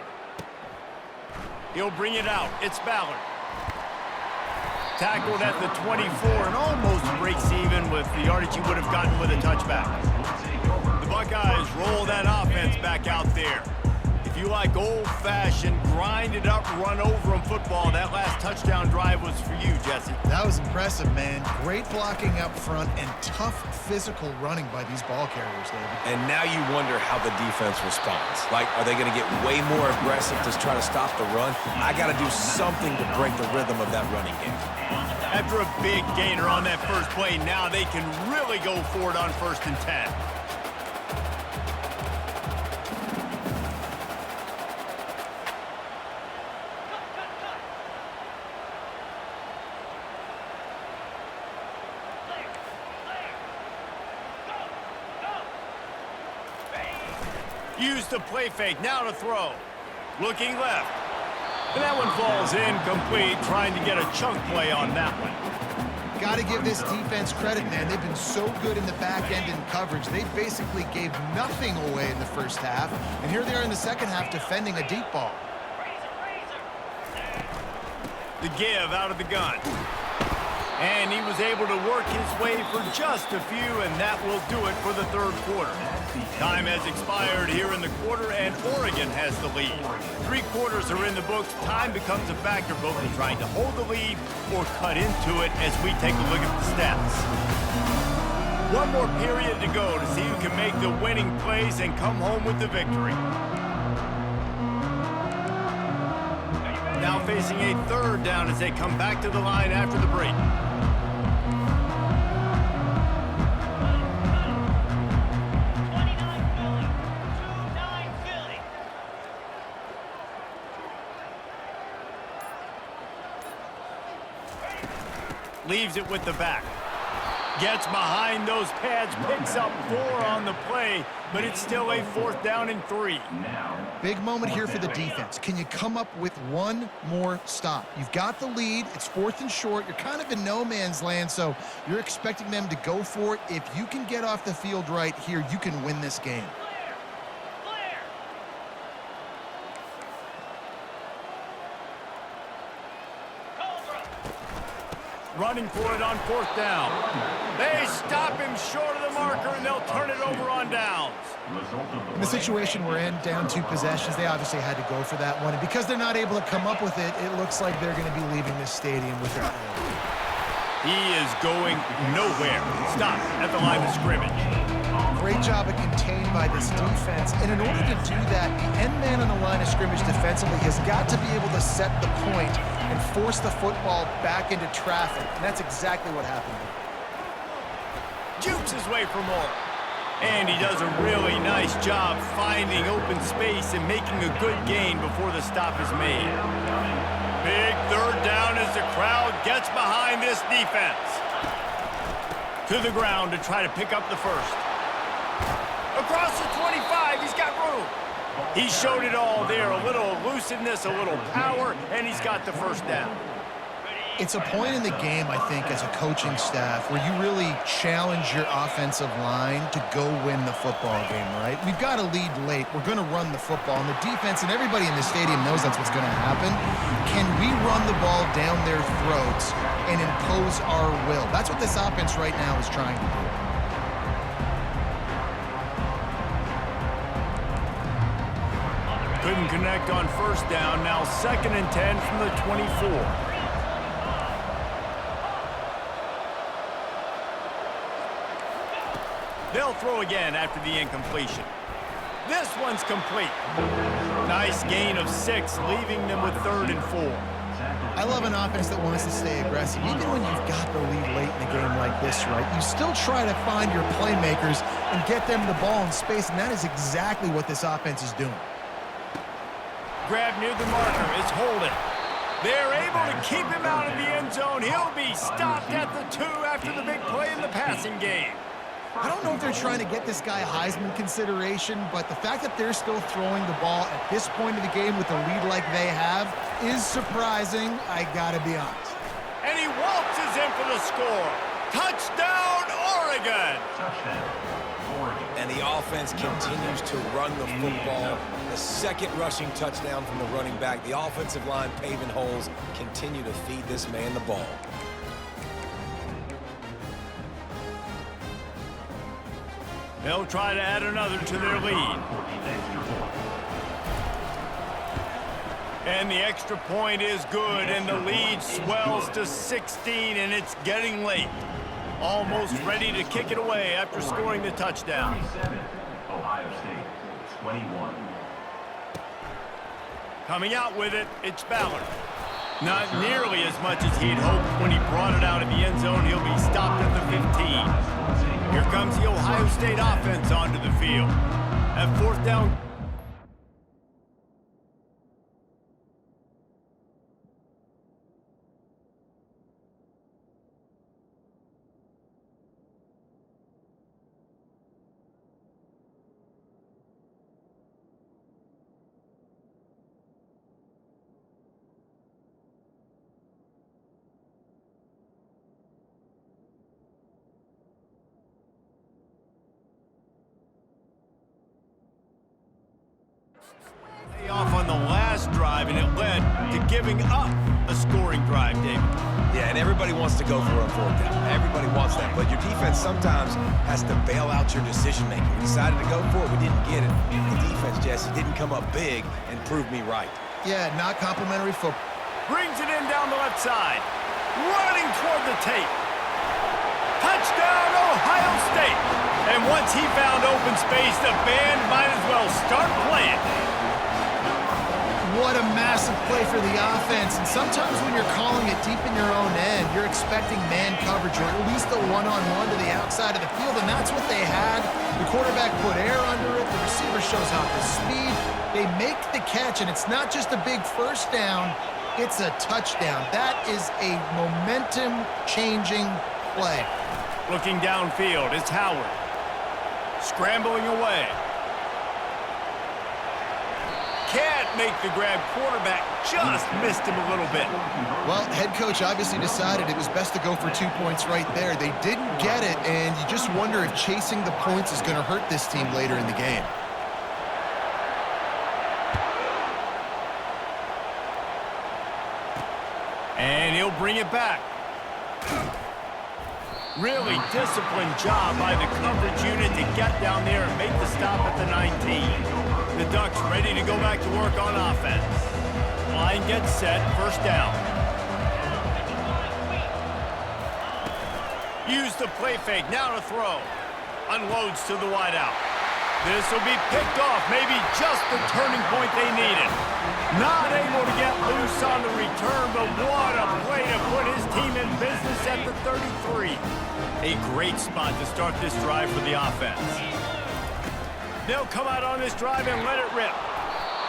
He'll bring it out. It's Ballard. Tackled at the 24 and almost breaks even with the yardage he would have gotten with a touchback. The Buckeyes roll that offense back out there. If you like old-fashioned, grind-it-up, run-over-'em football, that last touchdown drive was for you, Jesse. That was impressive, man. Great blocking up front and tough physical running by these ball carriers, David. And now you wonder how the defense responds. Like, are they going to get way more aggressive to try to stop the run? I got to do something to break the rhythm of that running game. After a big gainer on that first play, now they can really go for it on 1st and 10. Use the play fake, now to throw. Looking left. And that one falls incomplete, trying to get a chunk play on that one. Got to give this defense credit, man. They've been so good in the back end in coverage. They basically gave nothing away in the first half. And here they are in the second half defending a deep ball. The give out of the gun. And he was able to work his way for just a few, and that will do it for the third quarter. Time has expired here in the quarter, and Oregon has the lead. 3 quarters are in the books. Time becomes a factor both in trying to hold the lead or cut into it as we take a look at the stats. 1 more period to go to see who can make the winning plays and come home with the victory. Now facing a 3rd down as they come back to the line after the break. Leaves it with the back. Gets behind those pads, picks up 4 on the play, but it's still a 4th down and 3. Big moment here for the defense. Can you come up with 1 more stop? You've got the lead. It's 4th and short. You're kind of in no man's land, so you're expecting them to go for it. If you can get off the field right here, you can win this game. Running for it on 4th down. They stop him short of the marker, and they'll turn it over on downs. In the situation we're in, down 2 possessions, they obviously had to go for that one. And because they're not able to come up with it, it looks like they're going to be leaving this stadium with it. He is going nowhere. Stop at the line of scrimmage. Great job of contained by this defense. And in order to do that, the end man on the line of scrimmage defensively has got to be able to set the point and force the football back into traffic. And that's exactly what happened. Jukes his way for more. And he does a really nice job finding open space and making a good gain before the stop is made. Big 3rd down as the crowd gets behind this defense. To the ground to try to pick up the first. Across the 25, he's got room. He showed it all there, a little elusiveness, a little power, and he's got the first down. It's a point in the game, I think, as a coaching staff where you really challenge your offensive line to go win the football game, right? We've got to lead late. We're going to run the football. And the defense and everybody in the stadium knows that's what's going to happen. Can we run the ball down their throats and impose our will? That's what this offense right now is trying to do. Couldn't connect on first down. Now 2nd and 10 from the 24. They'll throw again after the incompletion. This one's complete. Nice gain of 6, leaving them with 3rd and 4. I love an offense that wants to stay aggressive. Even when you've got the lead late in a game like this, right, you still try to find your playmakers and get them the ball in space, and that is exactly what this offense is doing. Grab near the marker. It's holding. They're able to keep him out of the end zone. He'll be stopped at the 2 after the big play in the passing game. I don't know if they're trying to get this guy Heisman consideration, but the fact that they're still throwing the ball at this point of the game with a lead like they have is surprising, I gotta be honest. And he waltzes in for the score. Touchdown, Oregon! Touchdown, Oregon. And the offense continues to run the football. The 2nd rushing touchdown from the running back. The offensive line paving holes continue to feed this man the ball. They'll try to add another to their lead. And the extra point is good, and the lead swells to 16, and it's getting late. Almost ready to kick it away after scoring the touchdown. 27, Ohio State, 21. Coming out with it, it's Ballard. Not nearly as much as he'd hoped when he brought it out of the end zone. He'll be stopped at the 15. Here comes the Ohio State offense onto the field. At 4th down. Off on the last drive, and it led to giving up a scoring drive, David. Yeah, and everybody wants to go for a 4th down. Everybody wants that, but your defense sometimes has to bail out your decision-making. We decided to go for it. We didn't get it. The defense, Jesse, didn't come up big and prove me right. Yeah, not complimentary football. Brings it in down the left side. Running toward the tape. Touchdown, Ohio State. And once he found open space, the band might as well start playing. What a massive play for the offense. And sometimes when you're calling it deep in your own end, you're expecting man coverage or at least a one-on-one to the outside of the field, and that's what they had. The quarterback put air under it. The receiver shows off his speed. They make the catch, and it's not just a big first down. It's a touchdown. That is a momentum-changing play. Looking downfield, it's Howard. Scrambling away. Can't make the grab. Quarterback just missed him a little bit. Well, head coach obviously decided it was best to go for 2 points right there. They didn't get it, and you just wonder if chasing the points is going to hurt this team later in the game. And he'll bring it back. Really disciplined job by the coverage unit to get down there and make the stop at the 19. The Ducks ready to go back to work on offense. Line gets set, first down. Use the play fake, now to throw. Unloads to the wideout. This will be picked off, maybe just the turning point they needed. Not able to get loose on the return, but what a play to put his team in business at the 33. A great spot to start this drive for the offense. They'll come out on this drive and let it rip.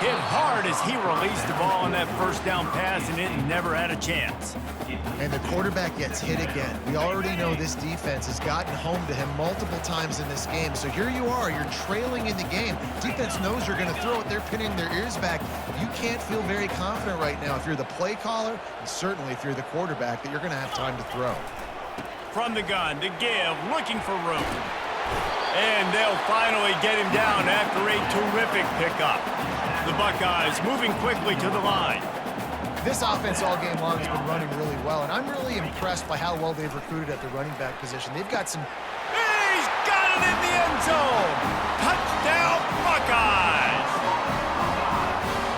Hit hard as he released the ball on that first down pass, and it never had a chance. And the quarterback gets hit again. We already know this defense has gotten home to him multiple times in this game. So here you are, you're trailing in the game. Defense knows you're going to throw it. They're pinning their ears back. You can't feel very confident right now if you're the play caller, and certainly if you're the quarterback, that you're going to have time to throw. From the gun, to give, looking for room. And they'll finally get him down after a terrific pickup. The Buckeyes moving quickly to the line. This offense all game long has been running really well, and I'm really impressed by how well they've recruited at the running back position. They've got some... He's got it in the end zone! Touchdown, Buckeyes!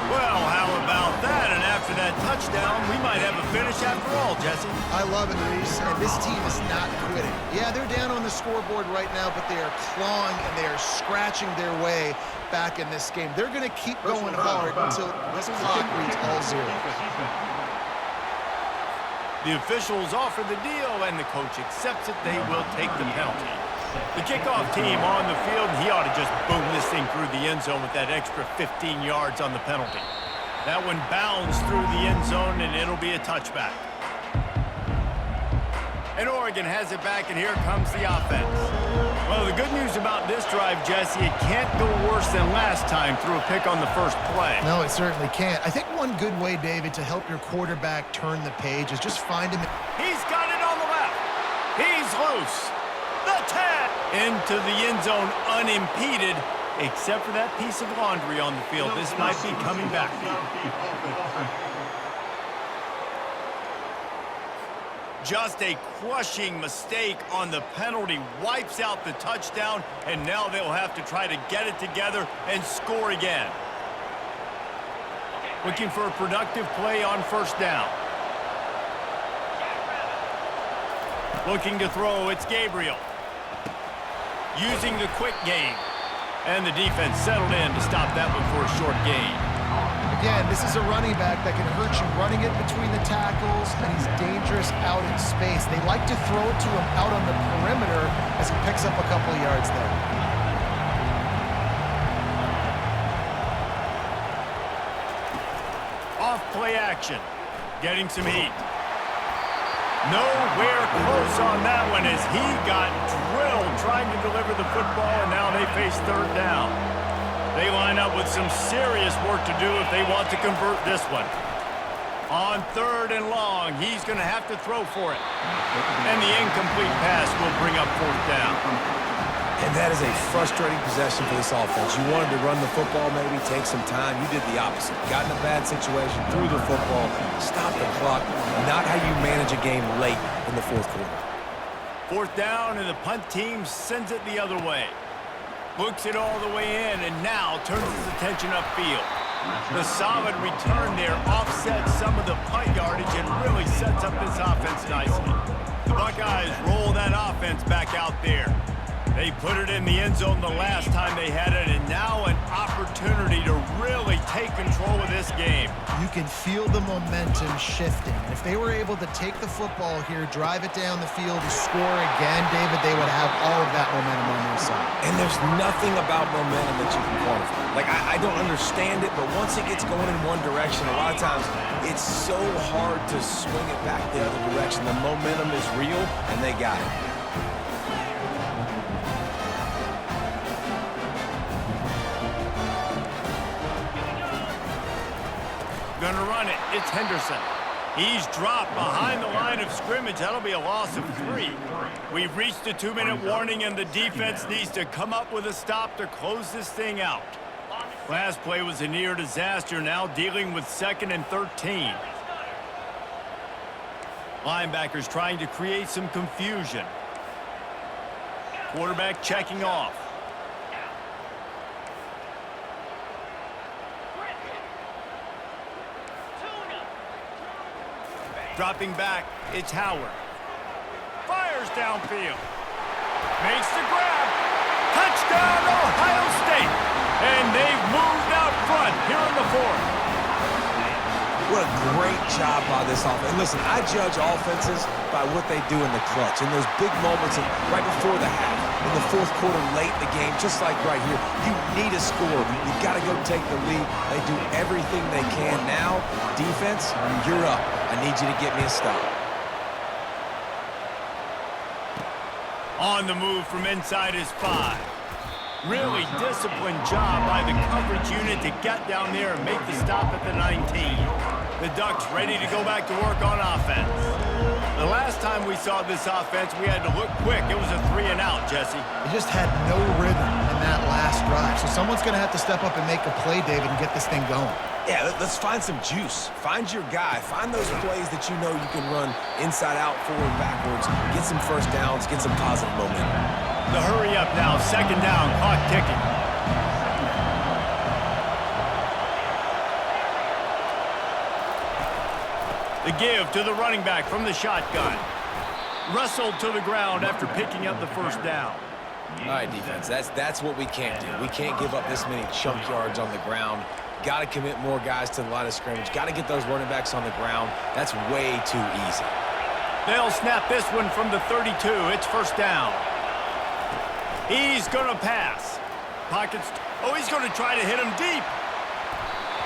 Well, how about that? And after that touchdown, we might have a finish after all, Jesse. I love it, Reese, and this team is not quitting. Yeah, they're down on the scoreboard right now, but they are clawing and they are scratching their way back in this game. They're going to keep going hard until this clock reads all zeros. The officials offer the deal, and the coach accepts it. They will take the penalty. The kickoff team on the field, he ought to just boom this thing through the end zone with that extra 15 yards on the penalty. That one bounds through the end zone, and it'll be a touchback. And Oregon has it back, and here comes the offense. Well, the good news about this drive, Jesse, it can't go worse than last time through a pick on the first play. No, it certainly can't. I think one good way, David, to help your quarterback turn the page is just find him. He's got it on the left. He's loose. The 10. Into the end zone unimpeded, except for that piece of laundry on the field. This might be coming back. Just a crushing mistake on the penalty wipes out the touchdown, and now they'll have to try to get it together and score again. Looking for a productive play on first down. Looking to throw, it's Gabriel. Using the quick game. And the defense settled in to stop that one for a short gain. Again, this is a running back that can hurt you running it between the tackles, and he's dangerous out in space. They like to throw it to him out on the perimeter as he picks up a couple of yards there. Off play action. Getting some heat. Nowhere close on that one as he got drilled trying to deliver the football, and now they face third down. They line up with some serious work to do if they want to convert this one. On third and long, he's going to have to throw for it. And the incomplete pass will bring up fourth down. And that is a frustrating possession for this offense. You wanted to run the football, maybe take some time. You did the opposite. Got in a bad situation, threw the football, stopped the clock. Not how you manage a game late in the fourth quarter. Fourth down, and the punt team sends it the other way. Books it all the way in, and now turns his attention upfield. The solid return there offsets some of the punt yardage and really sets up this offense nicely. The Buckeyes roll that offense back out there. They put it in the end zone the last time they had it, and now an opportunity to really take control of this game. You can feel the momentum shifting. And if they were able to take the football here, drive it down the field, and score again, David, they would have all of that momentum on their side. And there's nothing about momentum that you can quantify. Like, I don't understand it, but once it gets going in one direction, a lot of times it's so hard to swing it back the other direction. The momentum is real, and they got it. Gonna run it. It's Henderson. He's dropped behind the line of scrimmage. That'll be a loss of 3. We've reached a 2-minute warning, and the defense needs to come up with a stop to close this thing out. Last play was a near disaster, now dealing with 2nd and 13. Linebackers trying to create some confusion. Quarterback checking off. Dropping back, it's Howard. Fires downfield. Makes the grab. Touchdown, Ohio State. And they've moved out front here in the fourth. What a great job by this offense. And listen, I judge offenses by what they do in the clutch. In those big moments right before the half, in the fourth quarter, late in the game, just like right here, you need a score. You've got to go take the lead. They do everything they can now. Defense, you're up. I need you to get me a stop. On the move from inside his 5. Really disciplined job by the coverage unit to get down there and make the stop at the 19. The Ducks ready to go back to work on offense. The last time we saw this offense, we had to look quick. It was a 3-and-out, Jesse. They just had no rhythm in that last drive. So someone's going to have to step up and make a play, David, and get this thing going. Yeah, let's find some juice. Find your guy. Find those plays that you know you can run inside out, forward, backwards. Get some first downs. Get some positive momentum. The hurry up now. 2nd down. Clock ticking. The give to the running back from the shotgun. Wrestled to the ground after picking up the 1st down. All right, defense, that's what we can't do. We can't give up this many chunk yards on the ground. Got to commit more guys to the line of scrimmage. Got to get those running backs on the ground. That's way too easy. They'll snap this one from the 32. It's 1st down. He's going to pass. Pockets. Oh, he's going to try to hit him deep.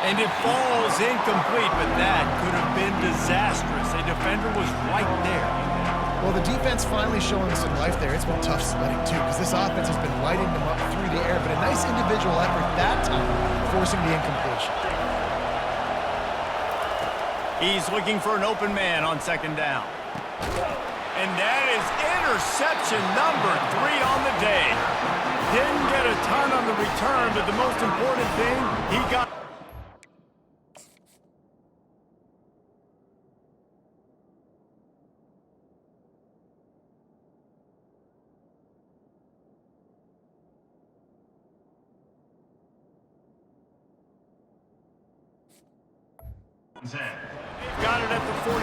And it falls incomplete, but that could have been disastrous. A defender was right there. Well, the defense finally showing some life there. It's been tough sledding, too, because this offense has been lighting them up through the air, but a nice individual effort that time, forcing the incompletion. He's looking for an open man on 2nd down. And that is interception number 3 on the day. Didn't get a ton on the return, but the most important thing, he got... Got it at the 48.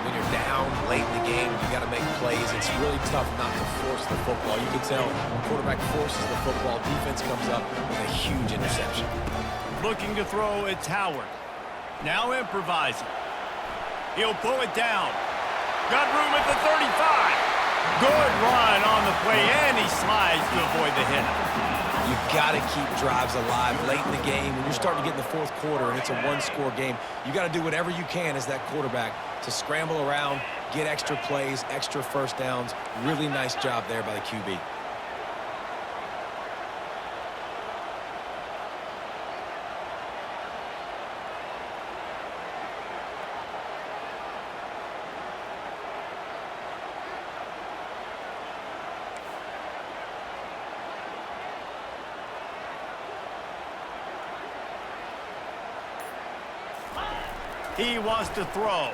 When you're down late in the game, you got to make plays. It's really tough not to force the football. You can tell when quarterback forces the football, defense comes up with a huge interception. Looking to throw, it's Howard. Now improvising. He'll pull it down. Got room at the 35. Good run on the play, and he slides to avoid the hit. You got to keep drives alive late in the game. When you're starting to get in the 4th quarter and it's a 1-score game, you got to do whatever you can as that quarterback to scramble around, get extra plays, extra first downs. Really nice job there by the QB. He wants to throw.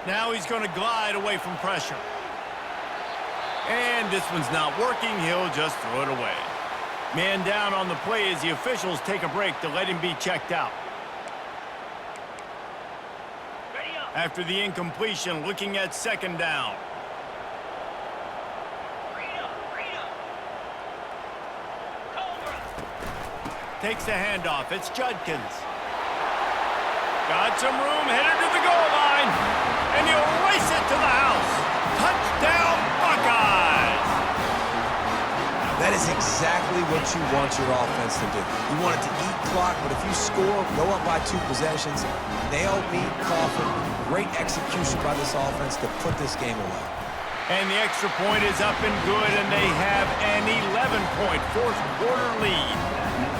Now he's going to glide away from pressure. And this one's not working. He'll just throw it away. Man down on the play as the officials take a break to let him be checked out. After the incompletion, looking at 2nd down. Takes the handoff. It's Judkins. Got some room, headed to the goal line, and he'll race it to the house. Touchdown, Buckeyes! That is exactly what you want your offense to do. You want it to eat clock, but if you score, go up by 2 possessions, nail, meet, coffin. Great execution by this offense to put this game away. And the extra point is up and good, and they have an 11-point 4th quarter lead.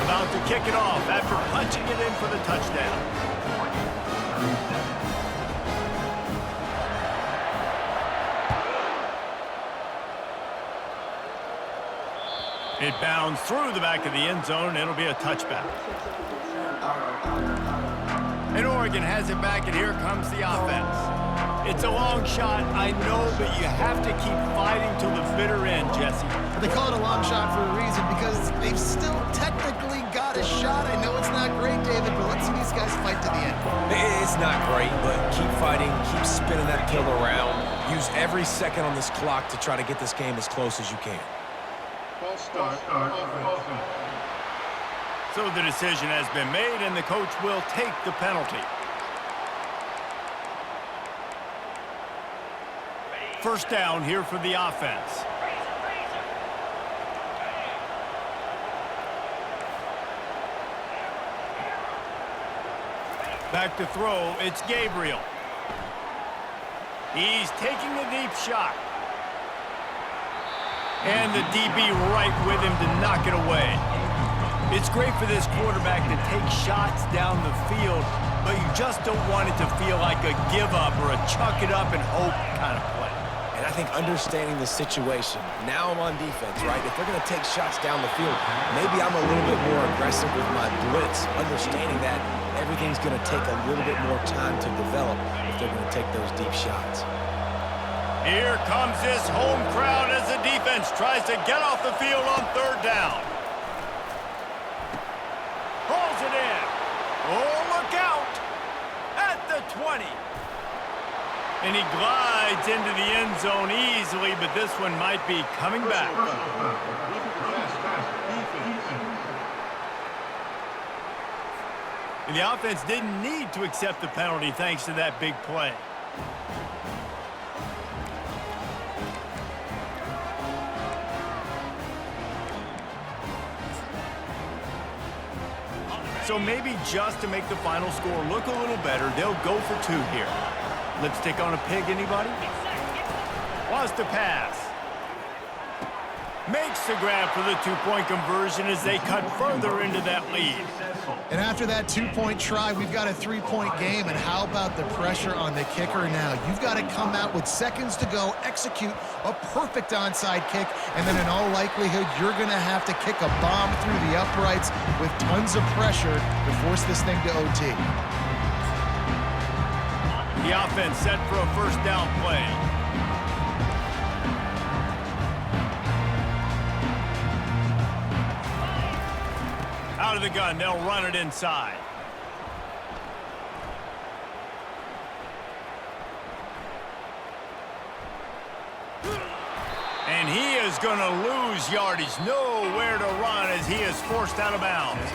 About to kick it off after punching it in for the touchdown. It bounds through the back of the end zone. It'll be a touchback. And Oregon has it back, and here comes the offense. It's a long shot, I know, but you have to keep fighting till the bitter end, Jesse. They call it a long shot for a reason, because they've still technically got a shot. I know it's not great, David, but let's see these guys fight to the end. It's not great, but keep fighting, keep spinning that pill around. Use every second on this clock to try to get this game as close as you can. False start. Offense. So the decision has been made, and the coach will take the penalty. 1st down here for the offense. Back to throw, it's Gabriel. He's taking a deep shot. And the DB right with him to knock it away. It's great for this quarterback to take shots down the field, but you just don't want it to feel like a give-up or a chuck-it-up-and-hope kind of play. And I think understanding the situation, now I'm on defense, right? If they're going to take shots down the field, maybe I'm a little bit more aggressive with my blitz, understanding that everything's going to take a little bit more time to develop if they're going to take those deep shots. Here comes this home crowd as the defense tries to get off the field on third down. Pulls it in. Oh, look out! At the 20. And he glides into the end zone easily, but this one might be coming back. And the offense didn't need to accept the penalty thanks to that big play. So maybe just to make the final score look a little better, they'll go for 2 here. Lipstick on a pig, anybody? Wants to pass. Makes the grab for the 2-point conversion as they cut further into that lead. And after that 2-point try, we've got a 3-point game. And how about the pressure on the kicker now? You've got to come out with seconds to go, execute a perfect onside kick, and then in all likelihood, you're going to have to kick a bomb through the uprights with tons of pressure to force this thing to OT. The offense set for a first down play. Out of the gun, they'll run it inside. And he is going to lose yardage. Nowhere to run as he is forced out of bounds.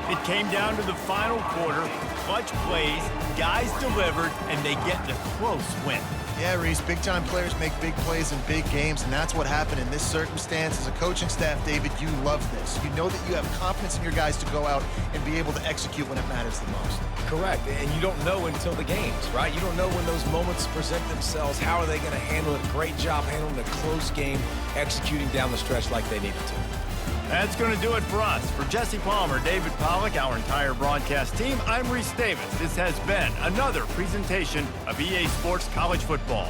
It came down to the final quarter. Clutch plays, guys delivered, and they get the close win. Yeah, Reese, big-time players make big plays in big games, and that's what happened in this circumstance. As a coaching staff, David, you love this. You know that you have confidence in your guys to go out and be able to execute when it matters the most. Correct, and you don't know until the games, right? You don't know when those moments present themselves. How are they going to handle it? Great job handling a close game, executing down the stretch like they needed to. That's going to do it for us. For Jesse Palmer, David Pollack, our entire broadcast team, I'm Reese Davis. This has been another presentation of EA Sports College Football.